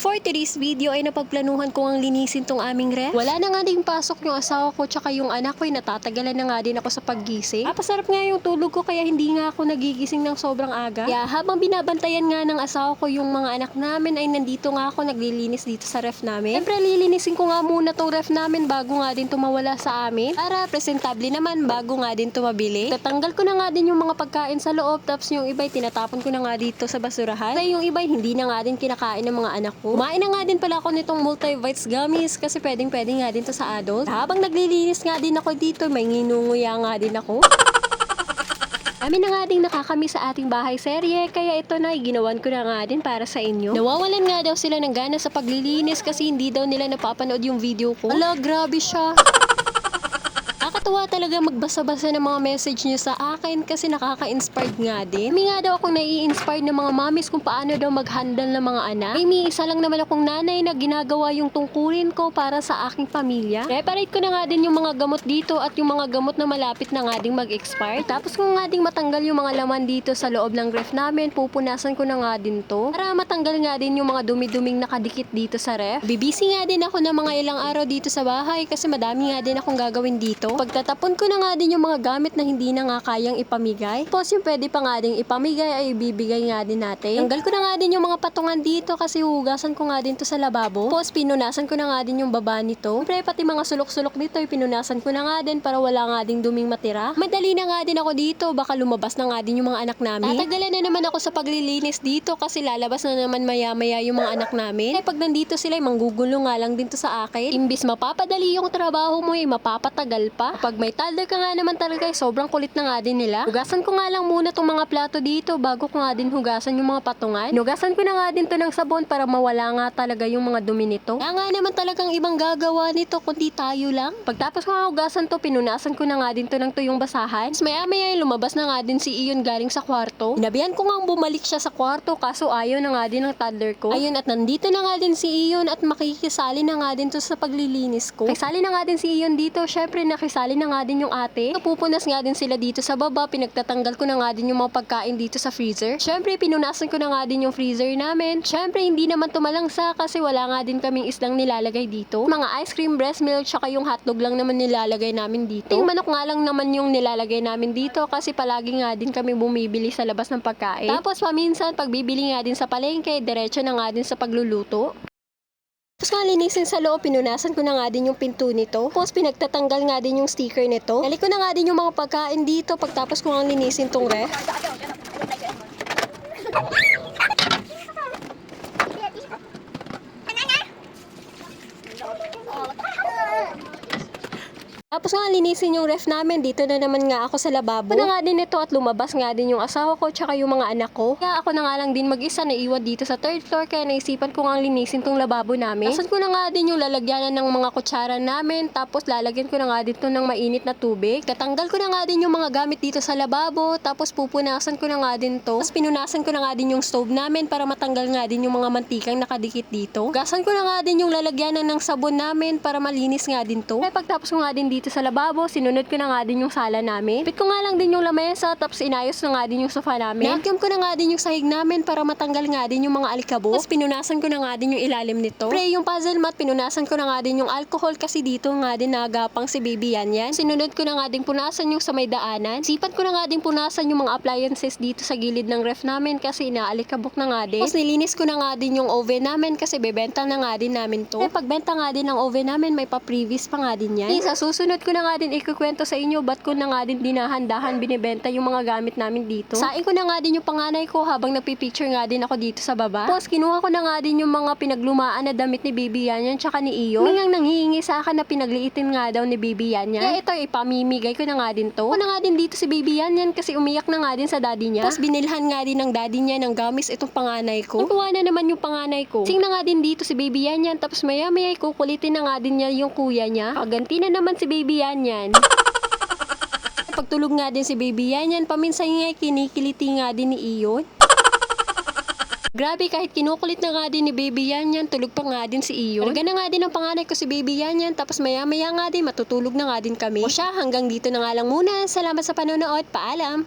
For today's video ay napagplanuhan ko ang linisin tong aming ref. Wala na nga din pasok yung asawa ko tsaka yung anak ko, natatagalan na nga din ako sa paggising. Pasarap nga yung tulog ko kaya hindi nga ako nagigising ng sobrang aga. Kaya habang binabantayan nga ng asawa ko yung mga anak namin ay nandito nga ako naglilinis dito sa ref namin. Siyempre lilinisin ko nga muna tong ref namin bago nga din tumawala sa amin para presentable naman bago nga din tumabili. Tatanggal ko na nga din yung mga pagkain sa loob tapos yung iba'y tinatapon ko na nga dito sa basurahan. Kaya yung iba'y hindi na nga din kinakain ng mga anak ko. Kumain na nga din pala ako nitong multivites gummies kasi pwedeng nga din to sa adult. Habang naglilinis nga din ako dito, may nginunguya nga din ako. Kami na nga din nakakami sa ating bahay serye, kaya ito na ginawan ko na nga din para sa inyo. Nawawalan nga daw sila ng gana sa paglilinis kasi hindi daw nila napapanood yung video ko. Ala, grabe siya. Nakakatuwa talaga magbasa-basa ng mga message niyo sa akin kasi nakaka-inspired nga din. May nga daw akong nai-inspired ng mga mommies kung paano daw mag-handle ng mga anak. May isa lang naman akong nanay na ginagawa yung tungkulin ko para sa aking pamilya. Preparate ko na nga din yung mga gamot dito at yung mga gamot na malapit na nga din mag-expire. Tapos kung nga din matanggal yung mga laman dito sa loob ng ref namin, pupunasan ko na nga din to para matanggal nga din yung mga dumi-duming nakadikit dito sa ref. Bibisi nga din ako ng mga ilang araw dito sa bahay kasi madami nga din akong gagawin dito. Pagtatapon ko na nga din yung mga gamit na hindi na nga kayang ipamigay. Tapos yung pwede pa nga din ipamigay ay ibibigay nga din natin. Tanggal ko na nga din yung mga patungan dito kasi hugasan ko nga din to sa lababo. Tapos pinunasan ko na nga din yung baba nito. Siyempre pati mga sulok-sulok dito ay pinunasan ko na nga din para wala nga din duming matira. Madali na nga din ako dito, baka lumabas na nga din yung mga anak namin. Tatagalan na naman ako sa paglilinis dito kasi lalabas na naman maya-maya yung mga anak namin. Pag nandito sila ay manggugulo nga lang din to sa akin. Imbis mapapadali yung trabaho mo ay mapapatagal pa. Pag may toddler ka nga naman talaga, sobrang kulit na nga din nila. Hugasan ko nga lang muna tong mga plato dito bago ko nga din hugasan yung mga patungan. Hugasan ko na nga din to ng sabon para mawala nga talaga yung mga dumi nito. Kaya nga naman talagang ibang gagawa nito kundi tayo lang. Pagtapos ko nga hugasan to, pinunasan ko na nga din to ng tuyong basahan. Tapos maya-maya lumabas na nga din si Iyon galing sa kwarto. Inabihan ko nga bumalik siya sa kwarto kaso ayaw na nga din ng toddler ko. Ayun, at nandito na nga din si Iyon at makikisali na nga din to sa paglilinis ko. Kisali na nga din si Iyon dito. Syempre nakisali na nga din yung ate. Pupunas nga din sila dito sa baba. Pinagtatanggal ko na nga din yung mga pagkain dito sa freezer. Syempre pinunasan ko na nga din yung freezer namin. Syempre hindi naman tumalangsa kasi wala nga din kaming isdang nilalagay dito. Mga ice cream, breast milk, tsaka yung hotdog lang naman nilalagay namin dito. Yung manok nga lang naman yung nilalagay namin dito kasi palagi nga din kami bumibili sa labas ng pagkain. Tapos paminsan pagbibili nga din sa palengke, diretso na nga din sa pagluluto. Tapos nga linisin sa loob, pinunasan ko na nga din yung pinto nito. Tapos pinagtatanggal nga din yung sticker nito. Nalik ko na nga din yung mga pagkain dito pagtapos ko nga linisin tong ref. Tapos nga linisin yung ref namin, dito na naman nga ako sa lababo. Na nga din ito at lumabas nga din yung asawa ko tsaka yung mga anak ko. Kaya ako na nga lang din mag-isa na iwan dito sa third floor kaya naisipan ko nga linisin tong lababo namin. Tasan ko na nga din yung lalagyanan ng mga kutsara namin tapos lalagyan ko na nga dito ng mainit na tubig. Tatanggal ko na nga din yung mga gamit dito sa lababo tapos pupunasan ko na nga din to. Tapos pinunasan ko na nga din yung stove namin para matanggal nga din yung mga mantikang nakadikit dito. Gasan ko na nga din yung lalagyanan ng sabon namin para malinis nga din to. Kaya pagtapos ko nga din dito sa lababo, sinunod ko na nga din yung sala namin. Pit ko nga lang din yung lamesa, tapos inayos na nga din yung sofa namin. Vacuum ko na nga din yung sahig namin para matanggal nga din yung mga alikabok. Tapos pinunasan ko na nga din yung ilalim nito. Pre, yung puzzle mat, pinunasan ko na nga din yung alcohol kasi dito nga din nagapang si baby yan. Sinunod ko na nga din punasan yung sa may daanan. Sipat ko na nga din punasan yung mga appliances dito sa gilid ng ref namin kasi inaalikabok na nga din. Tapos nilinis ko na nga din yung oven namin kasi bebenta na nga din namin to. Pagbenta nga din ng oven namin, may pa-previous pa nga din yan. Sa susunod ko na nga din ikukwento sa inyo ba't ko na nga din dinahan-dahan binibenta yung mga gamit namin dito. Sain ko na nga din yung panganay ko habang nagpipicture nga din ako dito sa baba. Tapos kinuha ko na nga din yung mga pinaglumaan na damit ni Baby Yan tsaka ni Iyo. May ngang nanghihingi sa akin na pinagliitin nga daw ni Baby Yan. Kaya ito ipamimigay ko na nga din to. Ako na nga din dito si Baby Yan kasi umiyak na nga din sa daddy niya. Tapos binilhan nga din ng daddy niya ng gamis itong panganay ko. Natuwa na naman yung panganay ko. Sing na nga din dito si Baby Yan tapos maya-maya kukulitin na nga din niya yung kuya niya. Paganti na naman si Baby Yan. Pagtulog nga din si Baby Yan, paminsan nga kinikiliti nga din ni Iyon. Grabe, kahit kinukulit na nga din ni Baby Yan, tulog pa nga din si Iyon. Talaga na nga din ang panganay ko si Baby Yan, tapos maya-maya nga din matutulog na nga din kami. O siya, hanggang dito na nga lang muna. Salamat sa panonood. Paalam!